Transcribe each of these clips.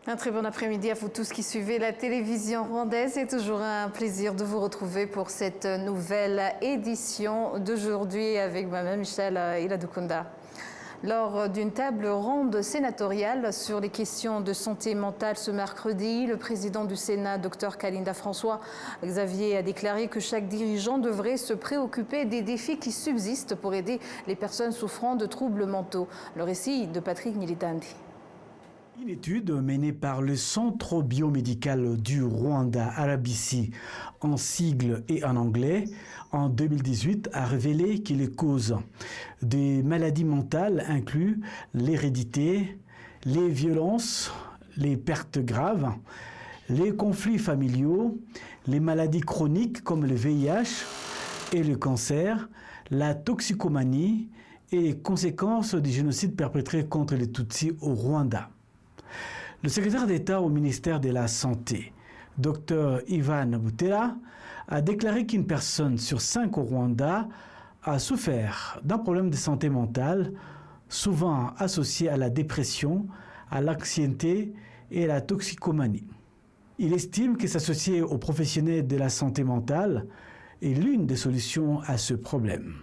Un très bon après-midi à vous tous qui suivez la télévision rwandaise. C'est toujours un plaisir de vous retrouver pour cette nouvelle édition d'aujourd'hui avec moi-même Michel Iladukunda. Lors d'une table ronde sénatoriale sur les questions de santé mentale ce mercredi, le président du Sénat, Dr Kalinda François Xavier, a déclaré que chaque dirigeant devrait se préoccuper des défis qui subsistent pour aider les personnes souffrant de troubles mentaux. Le récit de Patrick Militandi. Une étude menée par le Centre biomédical du Rwanda, RBC, en sigle et en anglais, en 2018 a révélé que les causes des maladies mentales incluent l'hérédité, les violences, les pertes graves, les conflits familiaux, les maladies chroniques comme le VIH et le cancer, la toxicomanie et les conséquences du génocide perpétré contre les Tutsis au Rwanda. Le secrétaire d'État au ministère de la Santé, Dr Ivan Butera, a déclaré qu'une personne sur 5 au Rwanda a souffert d'un problème de santé mentale, souvent associé à la dépression, à l'anxiété et à la toxicomanie. Il estime que s'associer aux professionnels de la santé mentale est l'une des solutions à ce problème.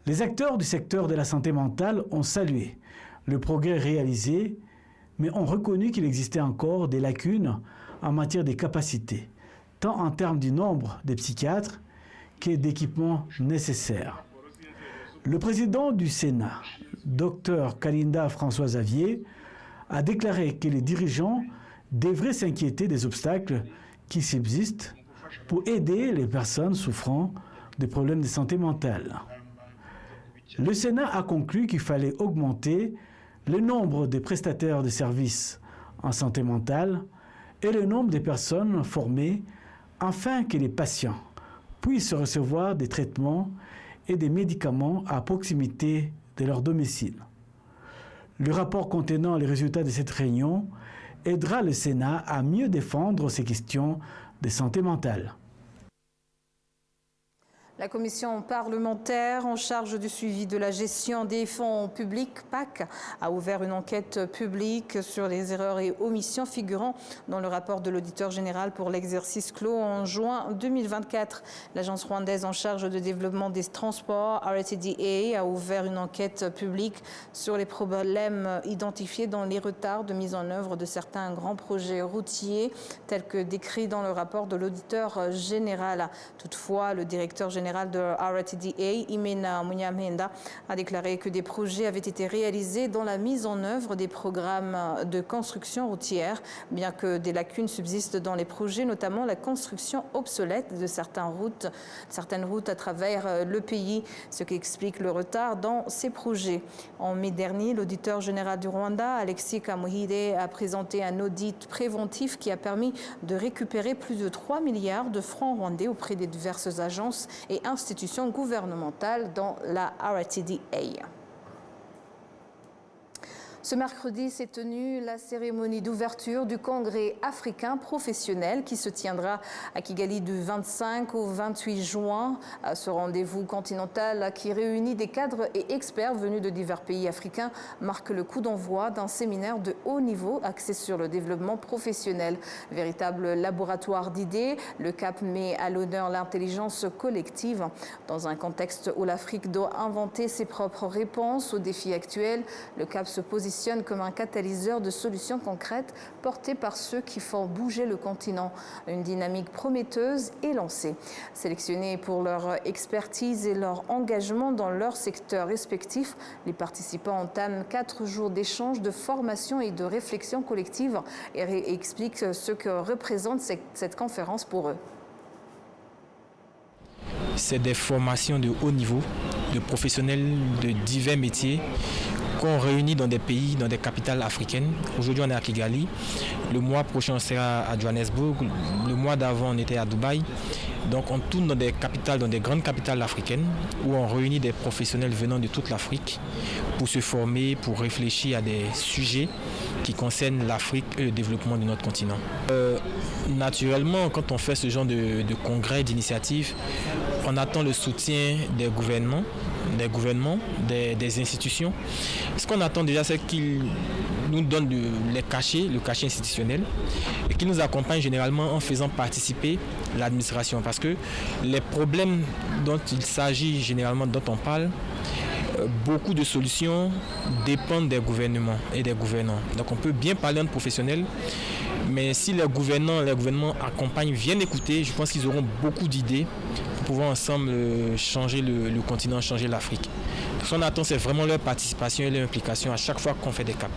Les acteurs du secteur de la santé mentale ont salué le progrès réalisé, mais ont reconnu qu'il existait encore des lacunes en matière de capacités, tant en termes du nombre de psychiatres que d'équipements nécessaires. Le président du Sénat, Dr Kalinda François Xavier, a déclaré que les dirigeants devraient s'inquiéter des obstacles qui subsistent pour aider les personnes souffrant de problèmes de santé mentale. Le Sénat a conclu qu'il fallait augmenter le nombre de prestataires de services en santé mentale et le nombre de personnes formées afin que les patients puissent recevoir des traitements et des médicaments à proximité de leur domicile. Le rapport contenant les résultats de cette réunion aidera le Sénat à mieux défendre ces questions de santé mentale. La commission parlementaire en charge du suivi de la gestion des fonds publics, PAC, a ouvert une enquête publique sur les erreurs et omissions figurant dans le rapport de l'auditeur général pour l'exercice clos en juin 2024. L'agence rwandaise en charge de développement des transports, RTDA, a ouvert une enquête publique sur les problèmes identifiés dans les retards de mise en œuvre de certains grands projets routiers, tels que décrits dans le rapport de l'auditeur général. Toutefois, le directeur général de RTDA, Imena Munyamenda, a déclaré que des projets avaient été réalisés dans la mise en œuvre des programmes de construction routière, bien que des lacunes subsistent dans les projets, notamment la construction obsolète de certaines routes à travers le pays, ce qui explique le retard dans ces projets. En mai dernier, l'auditeur général du Rwanda, Alexis Kamuhide, a présenté un audit préventif qui a permis de récupérer plus de 3 milliards de francs rwandais auprès des diverses agences et institutions gouvernementales dans la RTDA. Ce mercredi s'est tenue la cérémonie d'ouverture du congrès africain professionnel qui se tiendra à Kigali du 25 au 28 juin. Ce rendez-vous continental qui réunit des cadres et experts venus de divers pays africains marque le coup d'envoi d'un séminaire de haut niveau axé sur le développement professionnel. Véritable laboratoire d'idées, le CAP met à l'honneur l'intelligence collective. Dans un contexte où l'Afrique doit inventer ses propres réponses aux défis actuels, le CAP se positionne comme un catalyseur de solutions concrètes portées par ceux qui font bouger le continent. Une dynamique prometteuse est lancée. Sélectionnés pour leur expertise et leur engagement dans leur secteur respectif, les participants entament 4 jours d'échanges, de formation et de réflexion collective et expliquent ce que représente cette conférence pour eux. C'est des formations de haut niveau, de professionnels de divers métiers qu'on réunit dans des pays, dans des capitales africaines. Aujourd'hui, on est à Kigali. Le mois prochain, on sera à Johannesburg. Le mois d'avant, on était à Dubaï. Donc, on tourne dans des capitales, dans des grandes capitales africaines où on réunit des professionnels venant de toute l'Afrique pour se former, pour réfléchir à des sujets qui concernent l'Afrique et le développement de notre continent. Naturellement, quand on fait ce genre de congrès, d'initiative, on attend le soutien des gouvernements, des gouvernements, des institutions. Ce qu'on attend déjà, c'est qu'ils nous donnent le cachet institutionnel, et qu'ils nous accompagnent généralement en faisant participer l'administration. Parce que les problèmes dont il s'agit généralement, dont on parle, beaucoup de solutions dépendent des gouvernements et des gouvernants. Donc on peut bien parler entre professionnels, mais si les gouvernements accompagnent, viennent écouter, je pense qu'ils auront beaucoup d'idées pour pouvoir ensemble changer le continent, changer l'Afrique. Ce qu'on attend, c'est vraiment leur participation et leur implication à chaque fois qu'on fait des caps.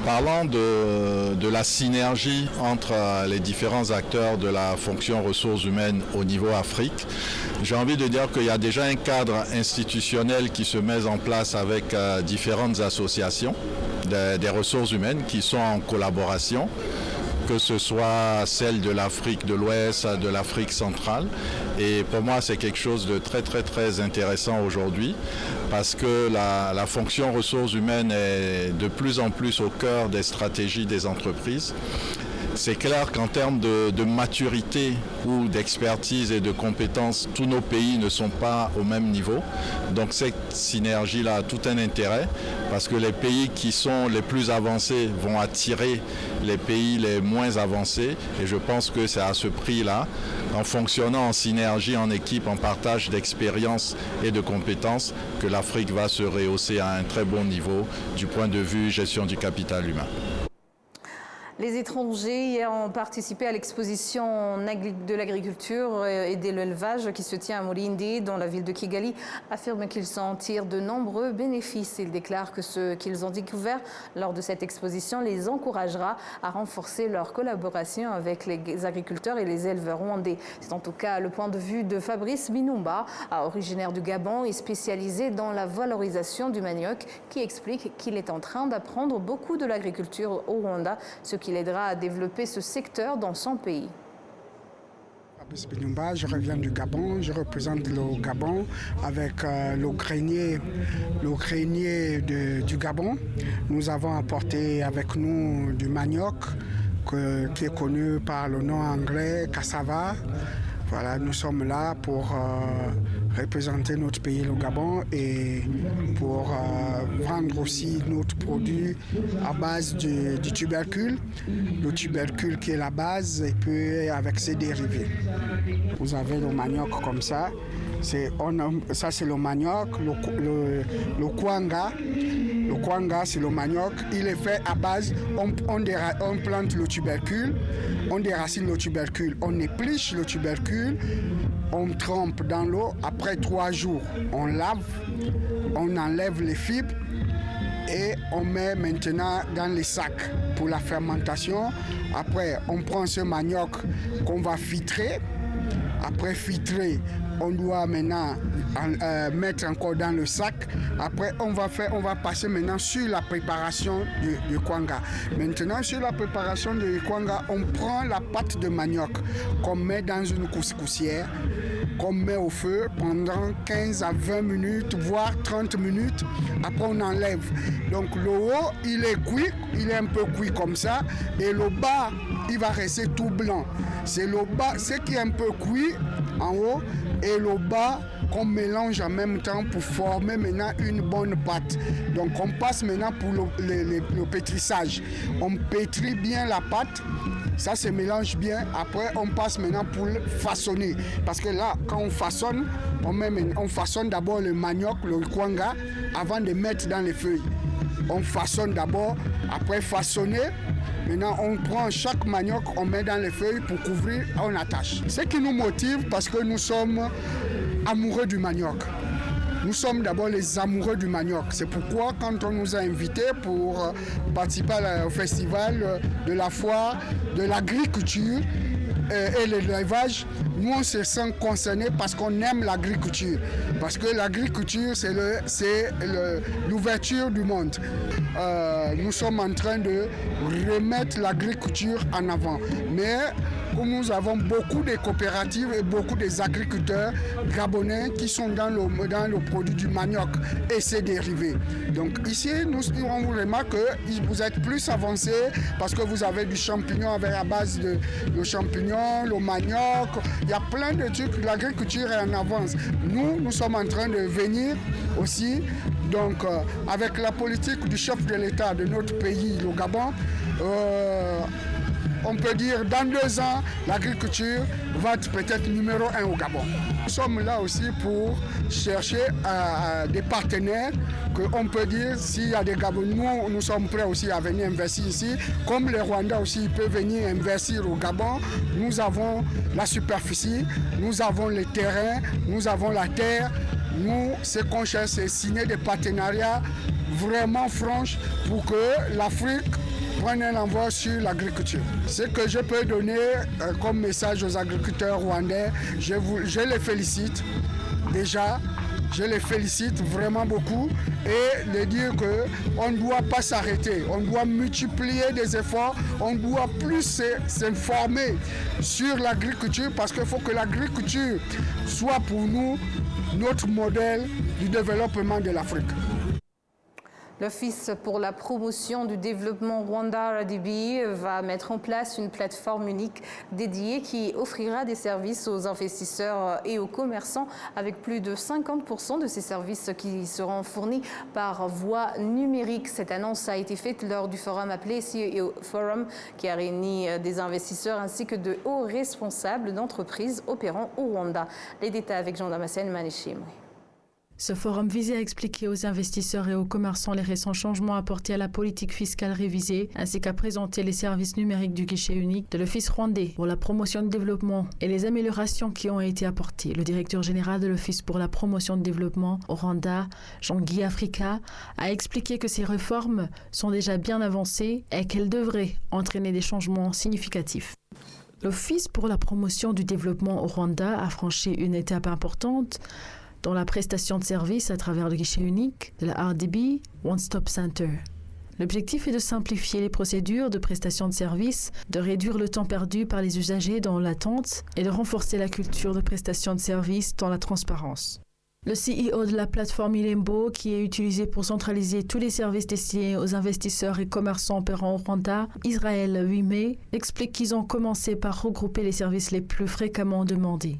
Parlant de la synergie entre les différents acteurs de la fonction ressources humaines au niveau Afrique, j'ai envie de dire qu'il y a déjà un cadre institutionnel qui se met en place avec différentes associations des ressources humaines qui sont en collaboration, que ce soit celle de l'Afrique de l'Ouest, de l'Afrique centrale. Et pour moi, c'est quelque chose de très, très, très intéressant aujourd'hui parce que la fonction ressources humaines est de plus en plus au cœur des stratégies des entreprises. C'est clair qu'en termes de maturité ou d'expertise et de compétences, tous nos pays ne sont pas au même niveau. Donc cette synergie-là a tout un intérêt parce que les pays qui sont les plus avancés vont attirer les pays les moins avancés. Et je pense que c'est à ce prix-là, en fonctionnant en synergie, en équipe, en partage d'expériences et de compétences, que l'Afrique va se rehausser à un très bon niveau du point de vue gestion du capital humain. Les étrangers ont participé à l'exposition de l'agriculture et de l'élevage qui se tient à Mulindi, dans la ville de Kigali, affirment qu'ils en tirent de nombreux bénéfices. Ils déclarent que ce qu'ils ont découvert lors de cette exposition les encouragera à renforcer leur collaboration avec les agriculteurs et les éleveurs rwandais. C'est en tout cas le point de vue de Fabrice Binumba, originaire du Gabon et spécialisé dans la valorisation du manioc, qui explique qu'il est en train d'apprendre beaucoup de l'agriculture au Rwanda, ce qui l'aidera à développer ce secteur dans son pays. Je reviens du Gabon, je représente le Gabon avec le grenier du Gabon. Nous avons apporté avec nous du manioc qui est connu par le nom anglais cassava. Voilà, nous sommes là pour représenter notre pays, le Gabon, et pour vendre aussi notre produit à base du tubercule. Le tubercule qui est la base et puis avec ses dérivés. Vous avez le manioc comme ça. Ça c'est le manioc, le kwanga. Le kwanga c'est le manioc. Il est fait à base, on plante le tubercule, on déracine le tubercule, on épluche le tubercule, on trempe dans l'eau. Après 3 jours, on lave, on enlève les fibres et on met maintenant dans les sacs pour la fermentation. Après, on prend ce manioc qu'on va filtrer. Après filtrer, on doit maintenant mettre encore dans le sac. Après, on va passer maintenant sur la préparation du kwanga. Maintenant, sur la préparation du kwanga, on prend la pâte de manioc qu'on met dans une couscoussière, qu'on met au feu pendant 15 à 20 minutes, voire 30 minutes. Après, on enlève. Donc, le haut, il est cuit, il est un peu cuit comme ça. Et le bas, il va rester tout blanc. C'est le bas, ce qui est un peu cuit en haut, et le bas qu'on mélange en même temps pour former maintenant une bonne pâte. Donc on passe maintenant pour le pétrissage. On pétrit bien la pâte, ça se mélange bien. Après on passe maintenant pour façonner. Parce que là, quand on façonne, on façonne d'abord le manioc, le kwanga, avant de mettre dans les feuilles. On façonne d'abord, après façonner. Maintenant, on prend chaque manioc, on met dans les feuilles pour couvrir, on attache. Ce qui nous motive, parce que nous sommes amoureux du manioc. Nous sommes d'abord les amoureux du manioc. C'est pourquoi, quand on nous a invités pour participer au festival de la foire, de l'agriculture et l'élevage, nous on se sent concernés parce qu'on aime l'agriculture. Parce que l'agriculture, c'est l'ouverture du monde. Nous sommes en train de remettre l'agriculture en avant. Mais où nous avons beaucoup de coopératives et beaucoup des agriculteurs gabonais qui sont dans le produit du manioc et ses dérivés. Donc ici, on remarque que vous êtes plus avancé parce que vous avez du champignon avec la base de champignons, le manioc. Il y a plein de trucs. L'agriculture est en avance. Nous sommes en train de venir aussi. Donc, avec la politique du chef de l'État de notre pays, le Gabon, on peut dire dans 2 ans, l'agriculture va être peut-être numéro 1 au Gabon. Nous sommes là aussi pour chercher des partenaires qu'on peut dire s'il y a des Gabonais, nous sommes prêts aussi à venir investir ici. Comme les Rwandais aussi peuvent venir investir au Gabon, nous avons la superficie, nous avons les terrains, nous avons la terre. Nous, ce qu'on cherche, c'est signer des partenariats vraiment francs pour que l'Afrique prenne un envoi sur l'agriculture. Ce que je peux donner comme message aux agriculteurs rwandais, je les félicite déjà. Je les félicite vraiment beaucoup et de dire qu'on ne doit pas s'arrêter. On doit multiplier des efforts, on doit plus s'informer sur l'agriculture parce qu'il faut que l'agriculture soit pour nous notre modèle du développement de l'Afrique. L'Office pour la promotion du développement Rwanda RDB va mettre en place une plateforme unique dédiée qui offrira des services aux investisseurs et aux commerçants avec plus de 50% de ces services qui seront fournis par voie numérique. Cette annonce a été faite lors du forum appelé CEO Forum qui a réuni des investisseurs ainsi que de hauts responsables d'entreprises opérant au Rwanda. Les détails avec Jean-Damascène Maneshim. Ce forum visait à expliquer aux investisseurs et aux commerçants les récents changements apportés à la politique fiscale révisée, ainsi qu'à présenter les services numériques du guichet unique de l'Office rwandais pour la promotion du développement et les améliorations qui ont été apportées. Le directeur général de l'Office pour la promotion du développement au Rwanda, Jean-Guy Africa, a expliqué que ces réformes sont déjà bien avancées et qu'elles devraient entraîner des changements significatifs. L'Office pour la promotion du développement au Rwanda a franchi une étape importante dans la prestation de services à travers le guichet unique de la RDB One Stop Center. L'objectif est de simplifier les procédures de prestation de services, de réduire le temps perdu par les usagers dans l'attente et de renforcer la culture de prestation de services dans la transparence. Le CEO de la plateforme Ilembo, qui est utilisée pour centraliser tous les services destinés aux investisseurs et commerçants opérant au Rwanda, Israël 8 mai, explique qu'ils ont commencé par regrouper les services les plus fréquemment demandés.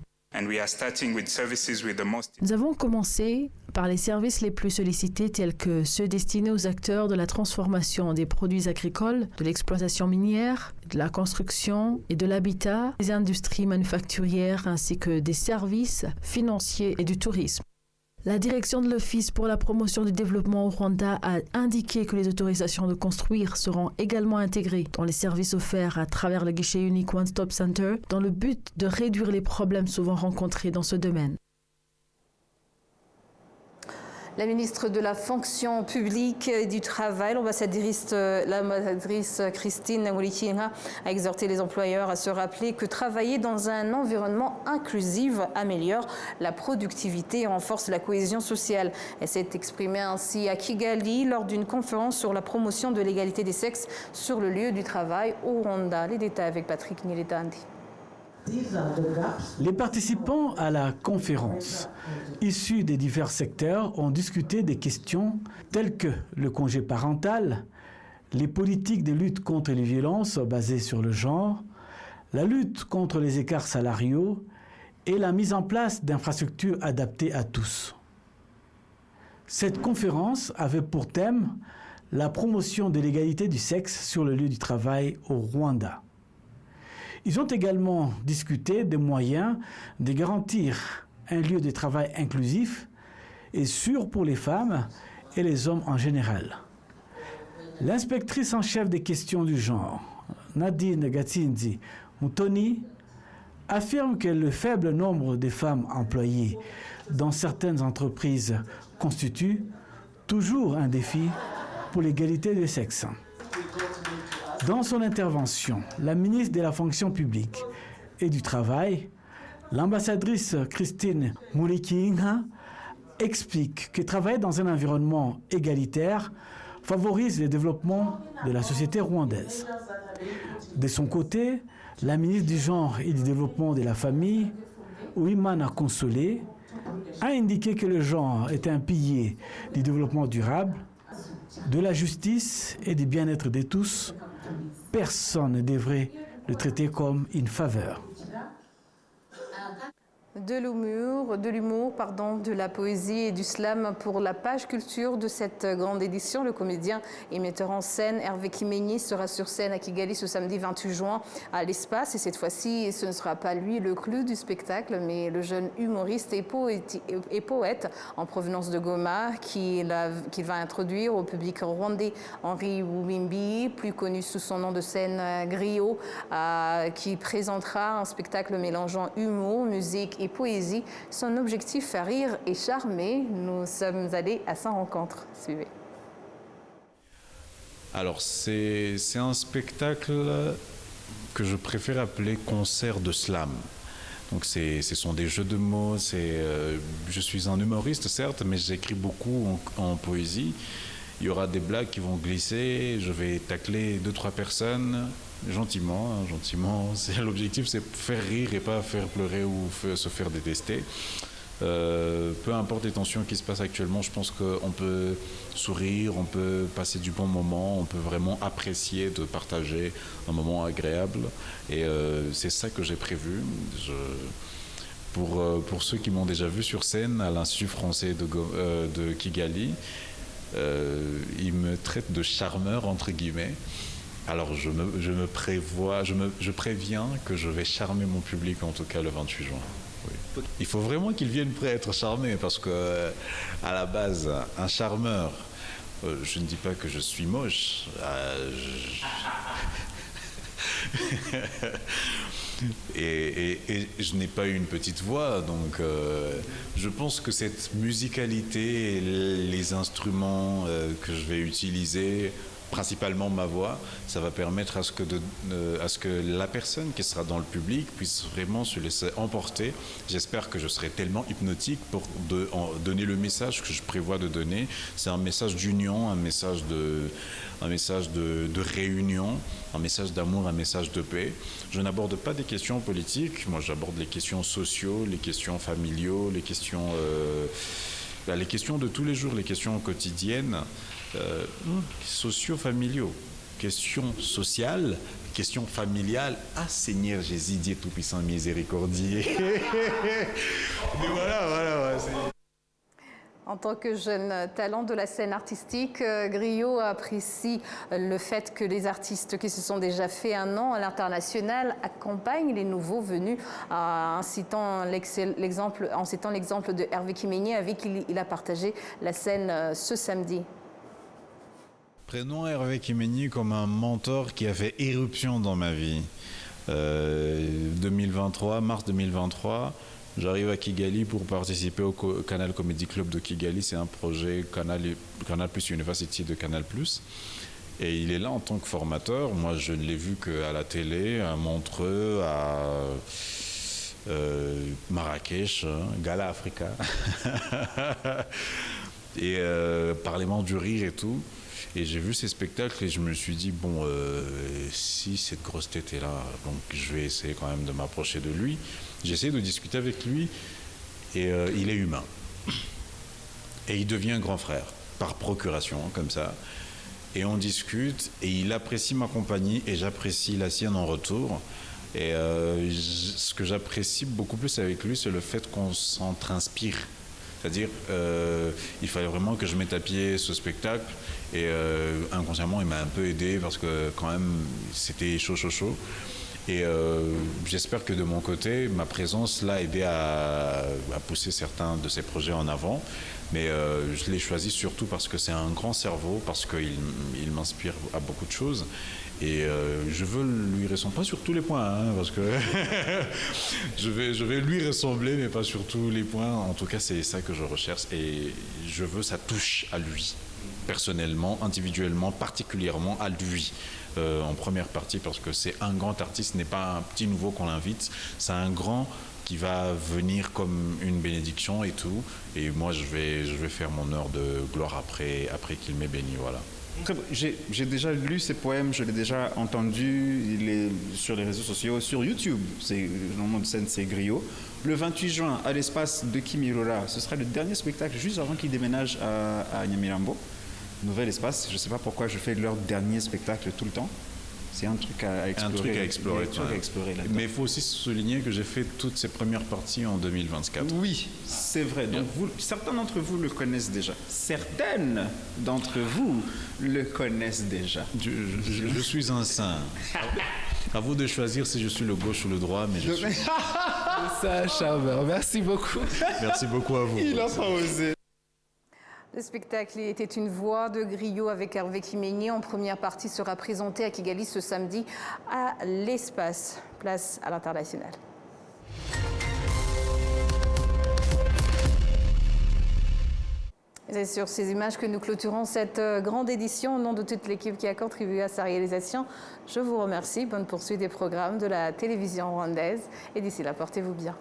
Nous avons commencé par les services les plus sollicités tels que ceux destinés aux acteurs de la transformation des produits agricoles, de l'exploitation minière, de la construction et de l'habitat, des industries manufacturières ainsi que des services financiers et du tourisme. La direction de l'Office pour la promotion du développement au Rwanda a indiqué que les autorisations de construire seront également intégrées dans les services offerts à travers le guichet unique One Stop Center dans le but de réduire les problèmes souvent rencontrés dans ce domaine. La ministre de la Fonction publique et du Travail, l'ambassadrice Christine Moulikinha, a exhorté les employeurs à se rappeler que travailler dans un environnement inclusif améliore la productivité et renforce la cohésion sociale. Elle s'est exprimée ainsi à Kigali lors d'une conférence sur la promotion de l'égalité des sexes sur le lieu du travail au Rwanda. Les détails avec Patrick Niletandi. Les participants à la conférence, issus des divers secteurs, ont discuté des questions telles que le congé parental, les politiques de lutte contre les violences basées sur le genre, la lutte contre les écarts salariaux et la mise en place d'infrastructures adaptées à tous. Cette conférence avait pour thème la promotion de l'égalité du sexe sur le lieu du travail au Rwanda. Ils ont également discuté des moyens de garantir un lieu de travail inclusif et sûr pour les femmes et les hommes en général. L'inspectrice en chef des questions du genre, Nadine Gatsinzi Mutoni, affirme que le faible nombre de femmes employées dans certaines entreprises constitue toujours un défi pour l'égalité des sexes. Dans son intervention, la ministre de la Fonction publique et du Travail, l'ambassadrice Christine Moulikinha, explique que travailler dans un environnement égalitaire favorise le développement de la société rwandaise. De son côté, La ministre du Genre et du Développement de la Famille, Ouimana Consolé, a indiqué que le genre est un pilier du développement durable, de la justice et du bien-être de tous. Personne ne devrait le traiter comme une faveur. De l'humour, de la poésie et du slam pour la page culture de cette grande édition. Le comédien et metteur en scène Hervé Kimény sera sur scène à Kigali ce samedi 28 juin à l'Espace. Et cette fois-ci, ce ne sera pas lui le clou du spectacle, mais le jeune humoriste et poète en provenance de Goma qui va introduire au public rwandais Henri Wimbi, plus connu sous son nom de scène Griot, qui présentera un spectacle mélangeant humour, musique et poésie. Son objectif, faire rire et charmer. Nous sommes allés à sa rencontre. Suivez. Alors, c'est un spectacle que je préfère appeler concert de slam. Donc, ce sont des jeux de mots. Je suis un humoriste, certes, mais j'écris beaucoup en poésie. Il y aura des blagues qui vont glisser. Je vais tacler 2-3 personnes. Gentiment. L'objectif, c'est faire rire et pas faire pleurer ou se faire détester. Peu importe les tensions qui se passent actuellement, je pense qu'on peut sourire, on peut passer du bon moment, on peut vraiment apprécier de partager un moment agréable. Et c'est ça que j'ai prévu. Pour ceux qui m'ont déjà vu sur scène à l'Institut français de Kigali, ils me traitent de charmeur, entre guillemets. Alors je préviens que je vais charmer mon public, en tout cas le 28 juin. Oui. Il faut vraiment qu'ils viennent prêts à être charmés, parce que à la base, un charmeur, je ne dis pas que je suis moche. Et je n'ai pas eu une petite voix, donc je pense que cette musicalité, les instruments que je vais utiliser, principalement ma voix, ça va permettre à ce que la personne qui sera dans le public puisse vraiment se laisser emporter. J'espère que je serai tellement hypnotique pour donner le message que je prévois de donner. C'est un message d'union, un message de réunion, un message d'amour, un message de paix. Je n'aborde pas des questions politiques, moi j'aborde les questions sociaux, les questions familiaux, les questions de tous les jours, les questions quotidiennes. Socio-familiaux, questions sociales, questions familiales. Ah Seigneur Jésus, Dieu Tout-Puissant, miséricordieux. Mais voilà. En tant que jeune talent de la scène artistique, Griot apprécie le fait que les artistes qui se sont déjà fait un nom à l'international accompagnent les nouveaux venus, en citant l'exemple de Hervé Kimény avec qui il a partagé la scène ce samedi. Prenons Hervé Kimény comme un mentor qui a fait éruption dans ma vie. 2023, mars 2023, j'arrive à Kigali pour participer au Canal Comedy Club de Kigali. C'est un projet Canal Plus University de Canal Plus. Et il est là en tant que formateur. Moi, je ne l'ai vu qu'à la télé, à Montreux, à Marrakech, Gala Africa. Et Parlement du rire et tout. Et j'ai vu ces spectacles et je me suis dit, bon, si cette grosse tête est là, donc je vais essayer quand même de m'approcher de lui. J'ai essayé de discuter avec lui et il est humain. Et il devient un grand frère, par procuration, comme ça. Et on discute et il apprécie ma compagnie et j'apprécie la sienne en retour. Et ce que j'apprécie beaucoup plus avec lui, c'est le fait qu'on s'en transpire. C'est-à-dire, il fallait vraiment que je mette à pied ce spectacle et inconsciemment, il m'a un peu aidé parce que quand même, c'était chaud. Et j'espère que de mon côté, ma présence l'a aidé à pousser certains de ces projets en avant. Mais je l'ai choisi surtout parce que c'est un grand cerveau, parce qu'il m'inspire à beaucoup de choses. Et je veux lui ressembler, pas sur tous les points, hein, parce que je vais lui ressembler, mais pas sur tous les points. En tout cas, c'est ça que je recherche et je veux sa touche à lui, personnellement, individuellement, particulièrement à lui. En première partie, parce que c'est un grand artiste, ce n'est pas un petit nouveau qu'on l'invite, c'est un grand qui va venir comme une bénédiction et tout. Et moi, je vais faire mon heure de gloire après qu'il m'ait béni, voilà. J'ai déjà lu ses poèmes, je l'ai déjà entendu, il est sur les réseaux sociaux, sur YouTube. Le nom de scène, c'est Griot. Le 28 juin, à l'espace de Kimirora, ce sera le dernier spectacle juste avant qu'il déménage à Nyamirambo. Nouvel espace. Je ne sais pas pourquoi je fais leur dernier spectacle tout le temps. C'est un truc à explorer. Mais il faut aussi souligner que j'ai fait toutes ces premières parties en 2024. Oui, c'est vrai. Donc certains d'entre vous le connaissent déjà. Certaines d'entre vous le connaissent déjà. Je suis un saint. À vous de choisir si je suis le gauche ou le droit, mais je suis... Ça, Chabert. Merci beaucoup. Merci beaucoup à vous. Il n'a pas osé. Le spectacle était une voix de Griot avec Hervé Kiménié. En première partie sera présenté à Kigali ce samedi à l'Espace. Place à l'international. C'est sur ces images que nous clôturons cette grande édition. Au nom de toute l'équipe qui a contribué à sa réalisation, je vous remercie. Bonne poursuite des programmes de la télévision rwandaise. Et d'ici là, portez-vous bien.